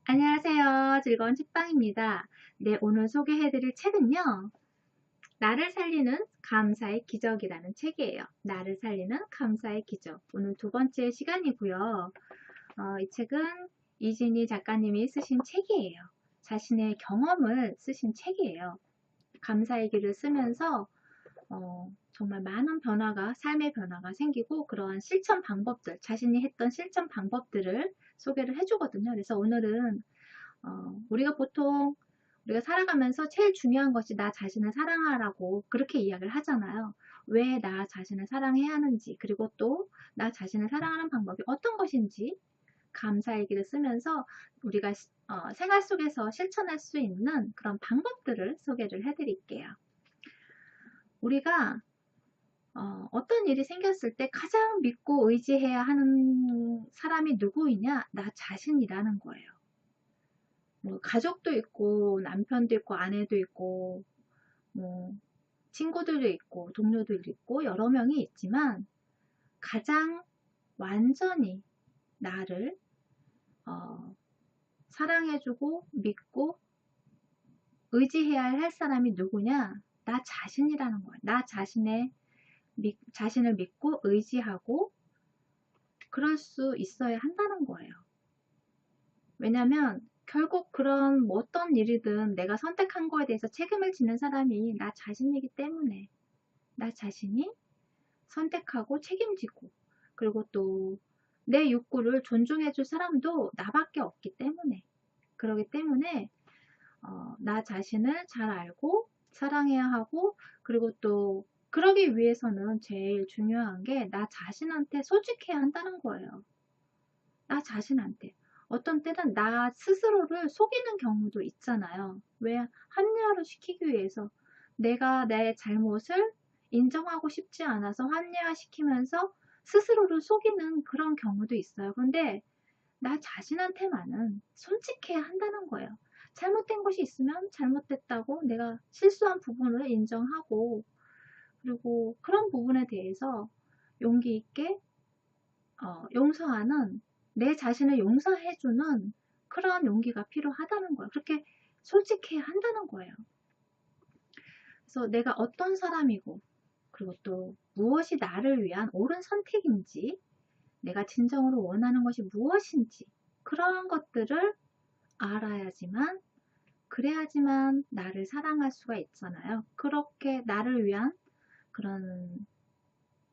안녕하세요. 즐거운 책방입니다. 네, 오늘 소개해드릴 책은요. 나를 살리는 감사의 기적이라는 책이에요. 나를 살리는 감사의 기적. 오늘 두 번째 시간이고요. 이 책은 이진희 작가님이 쓰신 책이에요. 자신의 경험을 쓰신 책이에요. 감사의 길을 쓰면서 정말 많은 변화가, 삶의 변화가 생기고 그러한 실천 방법들, 자신이 했던 실천 방법들을 소개를 해주거든요. 그래서 오늘은 우리가 살아가면서 제일 중요한 것이 나 자신을 사랑하라고 그렇게 이야기를 하잖아요. 왜 나 자신을 사랑해야 하는지, 그리고 또 나 자신을 사랑하는 방법이 어떤 것인지 감사일기를 쓰면서 우리가 생활 속에서 실천할 수 있는 그런 방법들을 소개를 해드릴게요. 우리가 어떤 일이 생겼을 때 가장 믿고 의지해야 하는 사람이 누구이냐? 나 자신이라는 거예요. 뭐 가족도 있고 남편도 있고 아내도 있고 뭐 친구들도 있고 동료들도 있고 여러 명이 있지만 가장 완전히 나를 사랑해주고 믿고 의지해야 할 사람이 누구냐? 나 자신이라는 거예요. 나 자신을 믿고 의지하고 그럴 수 있어야 한다는 거예요. 왜냐면 결국 그런 뭐 어떤 일이든 내가 선택한 거에 대해서 책임을 지는 사람이 나 자신이기 때문에 나 자신이 선택하고 책임지고 그리고 또 내 욕구를 존중해 줄 사람도 나밖에 없기 때문에 그러기 때문에 나 자신을 잘 알고 사랑해야 하고 그리고 또 그러기 위해서는 제일 중요한 게 나 자신한테 솔직해야 한다는 거예요. 나 자신한테. 어떤 때는 나 스스로를 속이는 경우도 있잖아요. 왜? 합리화를 시키기 위해서 내가 내 잘못을 인정하고 싶지 않아서 합리화시키면서 스스로를 속이는 그런 경우도 있어요. 근데 나 자신한테만은 솔직해야 한다는 거예요. 잘못된 것이 있으면 잘못됐다고 내가 실수한 부분을 인정하고 그리고 그런 부분에 대해서 용기 있게 용서하는 내 자신을 용서해주는 그런 용기가 필요하다는 거예요. 그렇게 솔직해야 한다는 거예요. 그래서 내가 어떤 사람이고 그리고 또 무엇이 나를 위한 옳은 선택인지 내가 진정으로 원하는 것이 무엇인지 그러한 것들을 알아야지만 그래야지만 나를 사랑할 수가 있잖아요. 그렇게 나를 위한 그런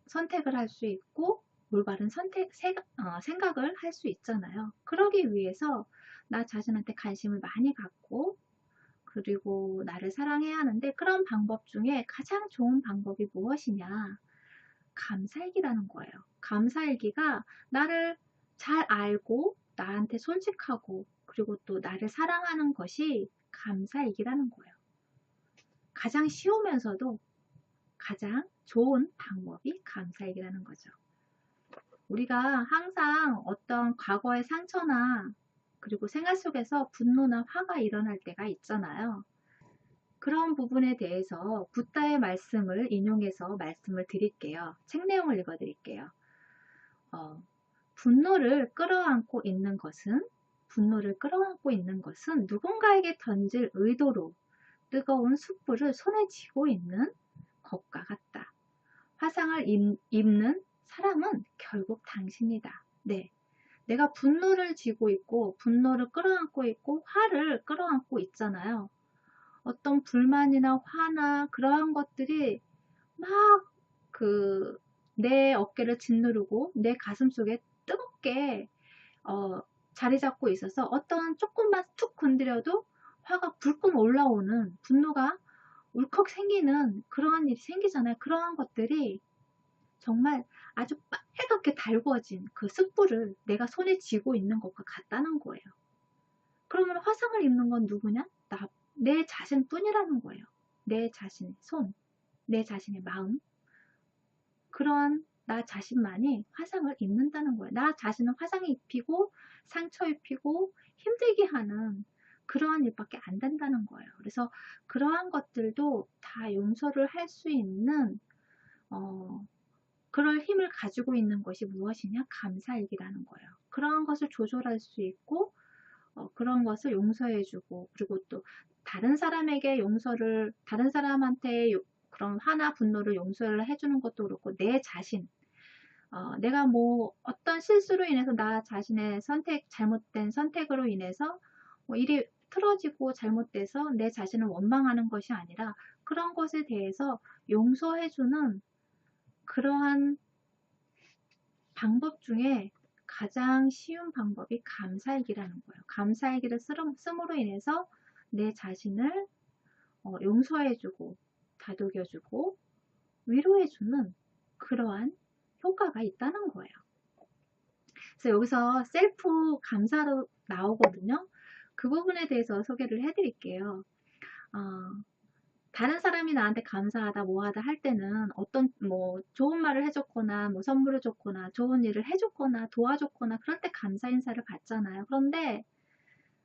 선택을 할 수 있고 올바른 생각을 할 수 있잖아요. 그러기 위해서 나 자신한테 관심을 많이 갖고 그리고 나를 사랑해야 하는데 그런 방법 중에 가장 좋은 방법이 무엇이냐? 감사일기라는 거예요. 감사일기가 나를 잘 알고 나한테 솔직하고 그리고 또 나를 사랑하는 것이 감사일기라는 거예요. 가장 쉬우면서도 가장 좋은 방법이 감사일기라는 거죠. 우리가 항상 어떤 과거의 상처나 그리고 생활 속에서 분노나 화가 일어날 때가 있잖아요. 그런 부분에 대해서 붓다의 말씀을 인용해서 말씀을 드릴게요. 책 내용을 읽어 드릴게요. 분노를 끌어안고 있는 것은 누군가에게 던질 의도로 뜨거운 숯불을 손에 쥐고 있는 것과 같다. 화상을 입는 사람은 결국 당신이다. 네. 내가 분노를 쥐고 있고 분노를 끌어안고 있고 화를 끌어안고 있잖아요. 어떤 불만이나 화나 그러한 것들이 막 내 어깨를 짓누르고 내 가슴 속에 뜨겁게 자리 잡고 있어서 어떤 조금만 툭 건드려도 화가 불끈 올라오는 분노가 울컥 생기는 그러한 일이 생기잖아요. 그러한 것들이 정말 아주 빨갛게 달구어진 그 숯불을 내가 손에 쥐고 있는 것과 같다는 거예요. 그러면 화상을 입는 건 누구냐? 내 자신뿐이라는 거예요. 내 자신의 손, 내 자신의 마음 그런 나 자신만이 화상을 입는다는 거예요. 나 자신은 화상을 입히고 상처 입히고 힘들게 하는 그러한 일밖에 안 된다는 거예요. 그래서 그러한 것들도 다 용서를 할 수 있는 그럴 힘을 가지고 있는 것이 무엇이냐? 감사일기라는 거예요. 그러한 것을 조절할 수 있고 그런 것을 용서해주고, 그리고 또 다른 사람에게 다른 사람한테 그런 화나 분노를 용서를 해주는 것도 그렇고, 내 자신, 내가 뭐 어떤 실수로 인해서 나 자신의 잘못된 선택으로 인해서 뭐 일이 틀어지고 잘못돼서 내 자신을 원망하는 것이 아니라 그런 것에 대해서 용서해주는 그러한 방법 중에 가장 쉬운 방법이 감사일기라는 거예요. 감사일기를 씀으로 인해서 내 자신을 용서해주고 다독여주고 위로해주는 그러한 효과가 있다는 거예요. 그래서 여기서 셀프 감사로 나오거든요. 그 부분에 대해서 소개를 해드릴게요. 다른 사람이 나한테 감사하다 뭐하다 할 때는 어떤 뭐 좋은 말을 해줬거나 뭐 선물을 줬거나 좋은 일을 해줬거나 도와줬거나 그럴 때 감사 인사를 받잖아요. 그런데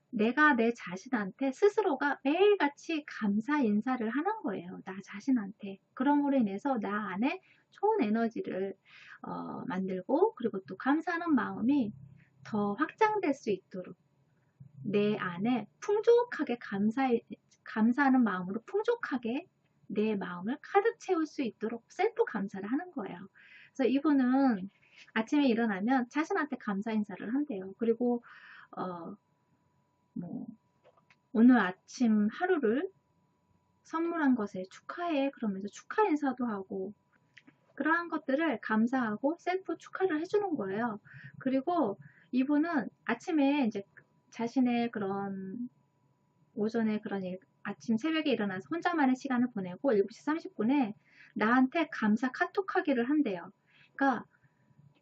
내가 내 자신한테 스스로가 매일같이 감사 인사를 하는 거예요. 나 자신한테. 그럼으로 인해서 나 안에 좋은 에너지를 만들고, 그리고 또 감사하는 마음이 더 확장될 수 있도록 내 안에 풍족하게 감사하는 마음으로 풍족하게 내 마음을 가득 채울 수 있도록 셀프 감사를 하는 거예요. 그래서 이분은 아침에 일어나면 자신한테 감사 인사를 한대요. 그리고 뭐 오늘 아침 하루를 선물한 것에 축하해 그러면서 축하 인사도 하고, 그러한 것들을 감사하고 셀프 축하를 해주는 거예요. 그리고 이분은 아침에 이제 자신의 그런 오전에 그런 아침 새벽에 일어나서 혼자만의 시간을 보내고 7시 30분에 나한테 감사 카톡 하기를 한대요. 그러니까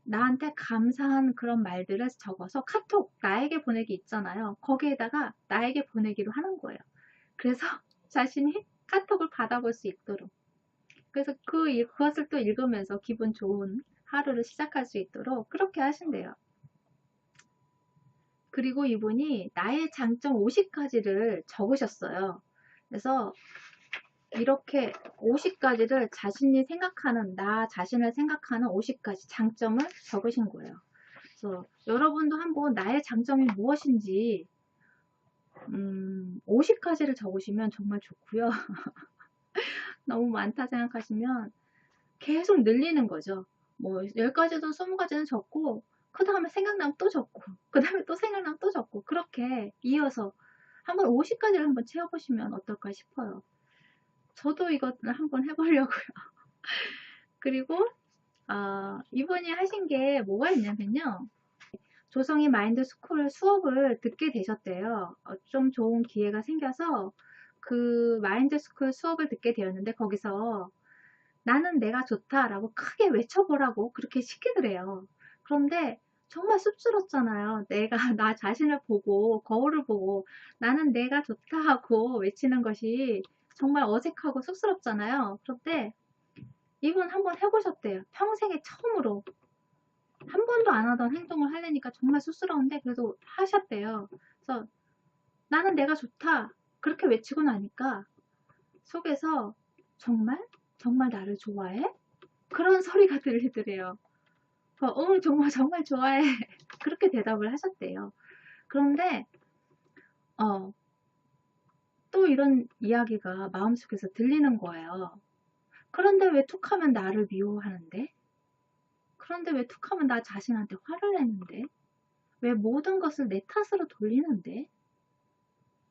나한테 감사한 그런 말들을 적어서 카톡 나에게 보내기 있잖아요. 거기에다가 나에게 보내기로 하는 거예요. 그래서 자신이 카톡을 받아볼 수 있도록, 그래서 그것을 또 읽으면서 기분 좋은 하루를 시작할 수 있도록 그렇게 하신대요. 그리고 이분이 나의 장점 50가지를 적으셨어요. 그래서 이렇게 50가지를 자신이 생각하는, 나 자신을 생각하는 50가지 장점을 적으신 거예요. 그래서 여러분도 한번 나의 장점이 무엇인지 50가지를 적으시면 정말 좋고요. 너무 많다 생각하시면 계속 늘리는 거죠. 뭐 10가지든 20가지는 적고, 그 다음에 생각나면 또 적고, 그 다음에 또 생각나면 또 적고, 그렇게 이어서 한번 50가지를 한번 채워보시면 어떨까 싶어요. 저도 이것을 한번 해보려고요. 그리고 이분이 하신 게 뭐가 있냐면요. 조성이 마인드 스쿨 수업을 듣게 되셨대요. 좀 좋은 기회가 생겨서 그 마인드 스쿨 수업을 듣게 되었는데, 거기서 나는 내가 좋다라고 크게 외쳐보라고 그렇게 시키더래요. 그런데 정말 쑥스럽잖아요. 내가 나 자신을 보고 거울을 보고 나는 내가 좋다 하고 외치는 것이 정말 어색하고 쑥스럽잖아요. 그런데 이분 한번 해보셨대요. 평생에 처음으로 한 번도 안 하던 행동을 하려니까 정말 쑥스러운데 그래도 하셨대요. 그래서 나는 내가 좋다 그렇게 외치고 나니까 속에서 정말? 정말 나를 좋아해? 그런 소리가 들리더래요. 정말 정말 좋아해. 그렇게 대답을 하셨대요. 그런데 또 이런 이야기가 마음속에서 들리는 거예요. 그런데 왜 툭하면 나를 미워하는데? 그런데 왜 툭하면 나 자신한테 화를 내는데? 왜 모든 것을 내 탓으로 돌리는데?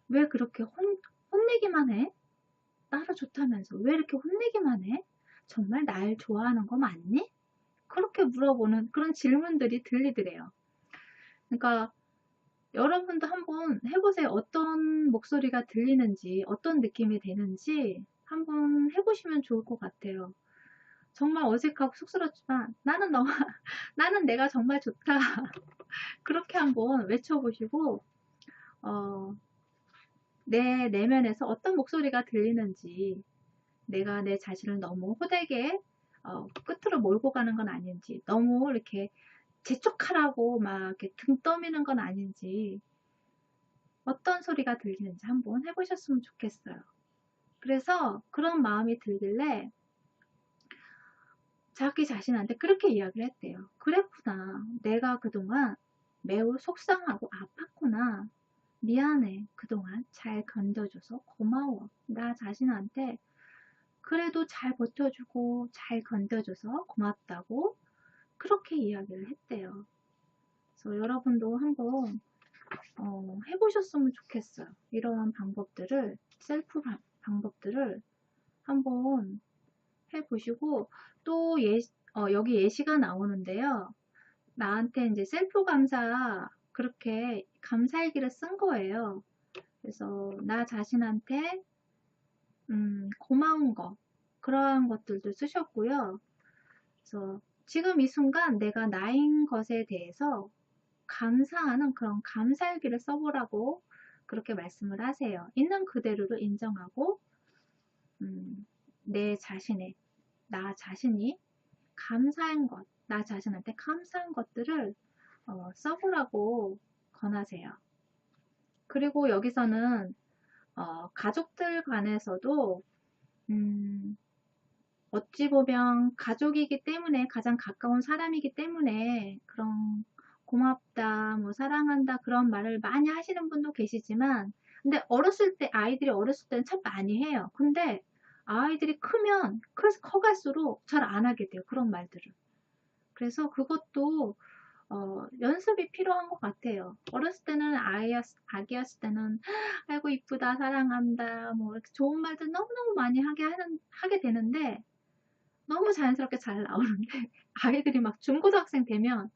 왜 그렇게 혼내기만 해? 나를 좋다면서 왜 이렇게 혼내기만 해? 정말 날 좋아하는 거 맞니? 그렇게 물어보는 그런 질문들이 들리더래요. 그러니까 여러분도 한번 해보세요. 어떤 목소리가 들리는지, 어떤 느낌이 되는지 한번 해보시면 좋을 것 같아요. 정말 어색하고 쑥스럽지만 나는 내가 정말 좋다. 그렇게 한번 외쳐보시고 내 내면에서 어떤 목소리가 들리는지, 내가 내 자신을 너무 호되게 끝으로 몰고 가는 건 아닌지, 너무 이렇게 재촉하라고 막 이렇게 등 떠미는 건 아닌지, 어떤 소리가 들리는지 한번 해보셨으면 좋겠어요. 그래서 그런 마음이 들길래 자기 자신한테 그렇게 이야기를 했대요. 그랬구나. 내가 그동안 매우 속상하고 아팠구나. 미안해. 그동안 잘 견뎌줘서 고마워. 나 자신한테 그래도 잘 버텨주고 잘 견뎌줘서 고맙다고 그렇게 이야기를 했대요. 그래서 여러분도 한번 해보셨으면 좋겠어요. 이러한 방법들을, 셀프 방법들을 한번 해보시고, 또 여기 예시가 나오는데요. 나한테 이제 셀프 감사, 그렇게 감사일기를 쓴 거예요. 그래서 나 자신한테, 고마운 거, 그러한 것들도 쓰셨고요. 그래서 지금 이 순간 내가 나인 것에 대해서 감사하는 그런 감사일기를 써보라고 그렇게 말씀을 하세요. 있는 그대로를 인정하고 내 자신의 나 자신이 감사한 것, 나 자신한테 감사한 것들을 써보라고 권하세요. 그리고 여기서는 가족들 간에서도 어찌 보면 가족이기 때문에 가장 가까운 사람이기 때문에 그런 고맙다, 뭐 사랑한다 그런 말을 많이 하시는 분도 계시지만 근데 아이들이 어렸을 때는 참 많이 해요. 근데 아이들이 커갈수록 잘 안 하게 돼요. 그런 말들을. 그래서 그것도 연습이 필요한 것 같아요. 어렸을 때는 아기였을 때는 아이고 이쁘다, 사랑한다, 뭐 이렇게 좋은 말들 너무너무 많이 하게 되는데 너무 자연스럽게 잘 나오는데 아이들이 막 중고등학생 되면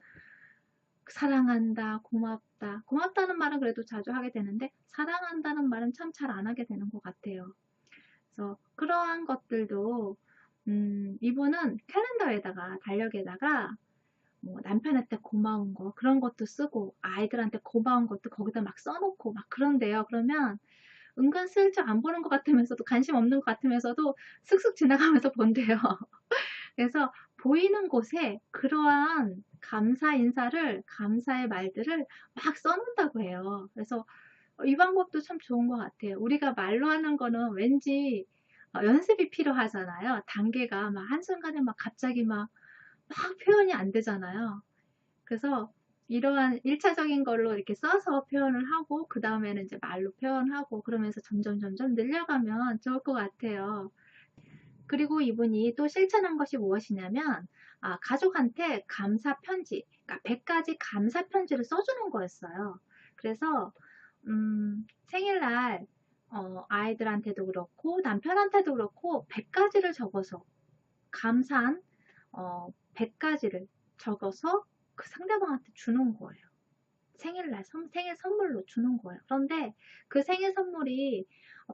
사랑한다, 고맙다. 고맙다는 말은 그래도 자주 하게 되는데 사랑한다는 말은 참 잘 안 하게 되는 것 같아요. 그래서 그러한 것들도 이분은 캘린더에다가 달력에다가 뭐 남편한테 고마운 거 그런 것도 쓰고 아이들한테 고마운 것도 거기다 막 써놓고 막 그런데요. 그러면 은근슬쩍 안 보는 것 같으면서도 관심 없는 것 같으면서도 슥슥 지나가면서 본대요. 그래서 보이는 곳에 그러한 감사 인사를, 감사의 말들을 막 써놓는다고 해요. 그래서 이 방법도 참 좋은 것 같아요. 우리가 말로 하는 거는 왠지 연습이 필요하잖아요. 단계가 막 한순간에 막 갑자기 막 표현이 안 되잖아요. 그래서 이러한 1차적인 걸로 이렇게 써서 표현을 하고 그 다음에는 이제 말로 표현하고 그러면서 점점 늘려가면 좋을 것 같아요. 그리고 이분이 또 실천한 것이 무엇이냐면 가족한테 감사 편지, 그러니까 100가지 감사 편지를 써주는 거였어요. 그래서 생일날 아이들한테도 그렇고 남편한테도 그렇고 100가지를 적어서 감사한 100가지를 적어서 그 상대방한테 주는 거예요. 생일날 생일 선물로 주는 거예요. 그런데 그 생일 선물이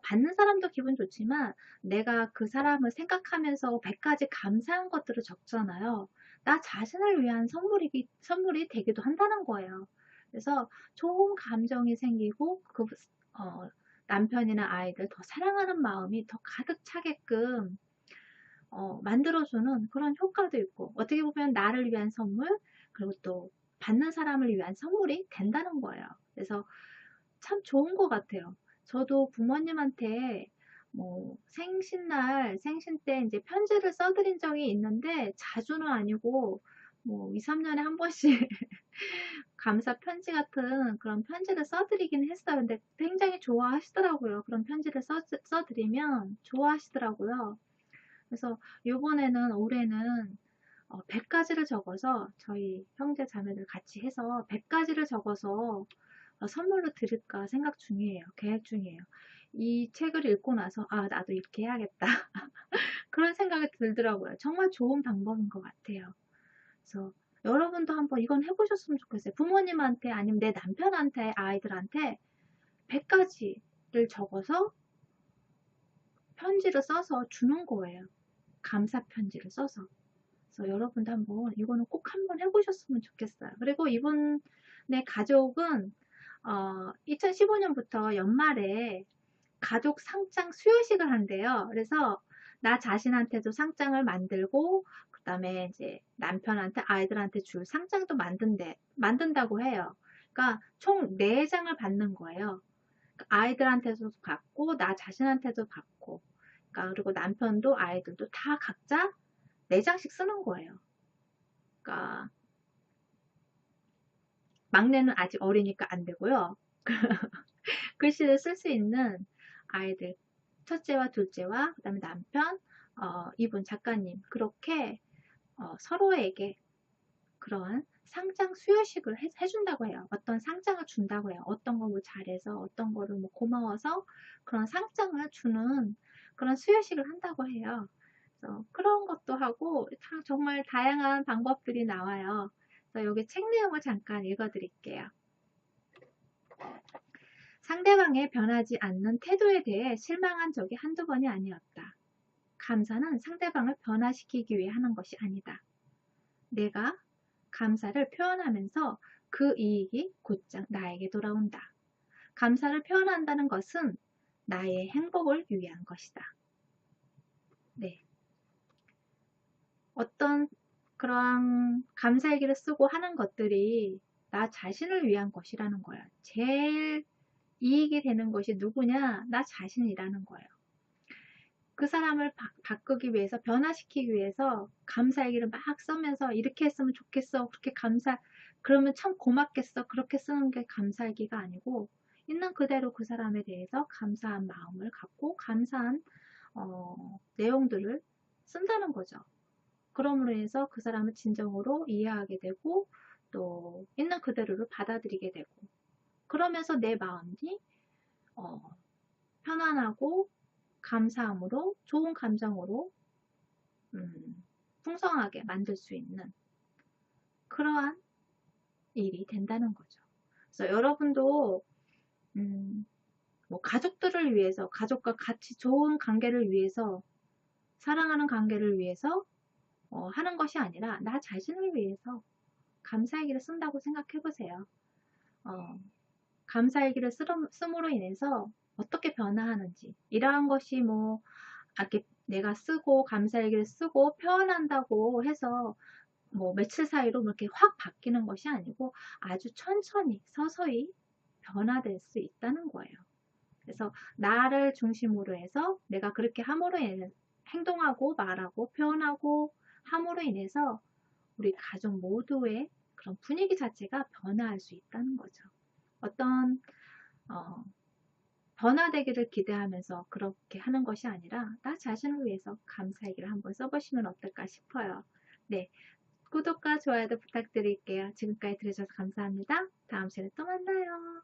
받는 사람도 기분 좋지만 내가 그 사람을 생각하면서 100가지 감사한 것들을 적잖아요. 나 자신을 위한 선물이 되기도 한다는 거예요. 그래서 좋은 감정이 생기고 남편이나 아이들 더 사랑하는 마음이 더 가득 차게끔 만들어주는 그런 효과도 있고 어떻게 보면 나를 위한 선물 그리고 또 받는 사람을 위한 선물이 된다는 거예요. 그래서 참 좋은 것 같아요. 저도 부모님한테 뭐 생신 때 이제 편지를 써드린 적이 있는데 자주는 아니고 뭐 2, 3년에 한 번씩 감사 편지 같은 그런 편지를 써드리긴 했어요. 근데 굉장히 좋아하시더라고요. 그런 편지를 써드리면 좋아하시더라고요. 그래서 올해는 100가지를 적어서 저희 형제 자매들 같이 해서 100가지를 적어서 선물로 드릴까 생각 중이에요. 계획 중이에요. 이 책을 읽고 나서 나도 이렇게 해야겠다. 그런 생각이 들더라고요. 정말 좋은 방법인 것 같아요. 그래서 여러분도 한번 이건 해보셨으면 좋겠어요. 부모님한테 아니면 내 남편한테 아이들한테 100가지를 적어서 편지를 써서 주는 거예요. 감사 편지를 써서. 그래서 여러분도 이거는 꼭 한번 해보셨으면 좋겠어요. 그리고 이분의 가족은 2015년부터 연말에 가족 상장 수여식을 한대요. 그래서 나 자신한테도 상장을 만들고 그 다음에 이제 남편한테 아이들한테 줄 상장도 만든다고 해요. 그러니까 총 4장을 받는 거예요. 그러니까 아이들한테도 받고 나 자신한테도 받고 그러니까 그리고 남편도 아이들도 다 각자 4장씩 쓰는 거예요. 그러니까 막내는 아직 어리니까 안 되고요. 글씨를 쓸 수 있는 아이들, 첫째와 둘째와 그 다음에 남편, 이분 작가님, 그렇게 서로에게 그러한 상장 수여식을 해준다고 해요. 어떤 상장을 준다고 해요. 어떤 거 뭐 잘해서, 어떤 거를 뭐 고마워서 그런 상장을 주는 그런 수여식을 한다고 해요. 그래서 그런 것도 하고 정말 다양한 방법들이 나와요. 그래서 여기 책 내용을 잠깐 읽어드릴게요. 상대방의 변하지 않는 태도에 대해 실망한 적이 한두 번이 아니었다. 감사는 상대방을 변화시키기 위해 하는 것이 아니다. 내가 감사를 표현하면서 그 이익이 곧장 나에게 돌아온다. 감사를 표현한다는 것은 나의 행복을 위한 것이다. 네. 어떤 그런 감사일기를 쓰고 하는 것들이 나 자신을 위한 것이라는 거야. 제일 이익이 되는 것이 누구냐? 나 자신이라는 거예요. 그 사람을 바꾸기 위해서, 변화시키기 위해서 감사일기를 막 쓰면서 이렇게 했으면 좋겠어. 그렇게 그러면 참 고맙겠어. 그렇게 쓰는 게 감사일기가 아니고 있는 그대로 그 사람에 대해서 감사한 마음을 갖고 감사한 내용들을 쓴다는 거죠. 그럼으로 해서 그 사람을 진정으로 이해하게 되고 또 있는 그대로를 받아들이게 되고 그러면서 내 마음이 편안하고 감사함으로 좋은 감정으로 풍성하게 만들 수 있는 그러한 일이 된다는 거죠. 그래서 여러분도 뭐 가족들을 위해서 가족과 같이 좋은 관계를 위해서 사랑하는 관계를 위해서 하는 것이 아니라 나 자신을 위해서 감사일기를 쓴다고 생각해 보세요. 감사일기를 씀으로 인해서 어떻게 변화하는지 이러한 것이 뭐 이렇게 내가 쓰고 감사일기를 쓰고 표현한다고 해서 뭐 며칠 사이로 이렇게 확 바뀌는 것이 아니고 아주 천천히 서서히 변화될 수 있다는 거예요. 그래서 나를 중심으로 해서 내가 그렇게 함으로 인해 행동하고 말하고 표현하고 함으로 인해서 우리 가족 모두의 그런 분위기 자체가 변화할 수 있다는 거죠. 어떤 변화되기를 기대하면서 그렇게 하는 것이 아니라 나 자신을 위해서 감사일기를 한번 써보시면 어떨까 싶어요. 네, 구독과 좋아요도 부탁드릴게요. 지금까지 들으셔서 감사합니다. 다음 시간에 또 만나요.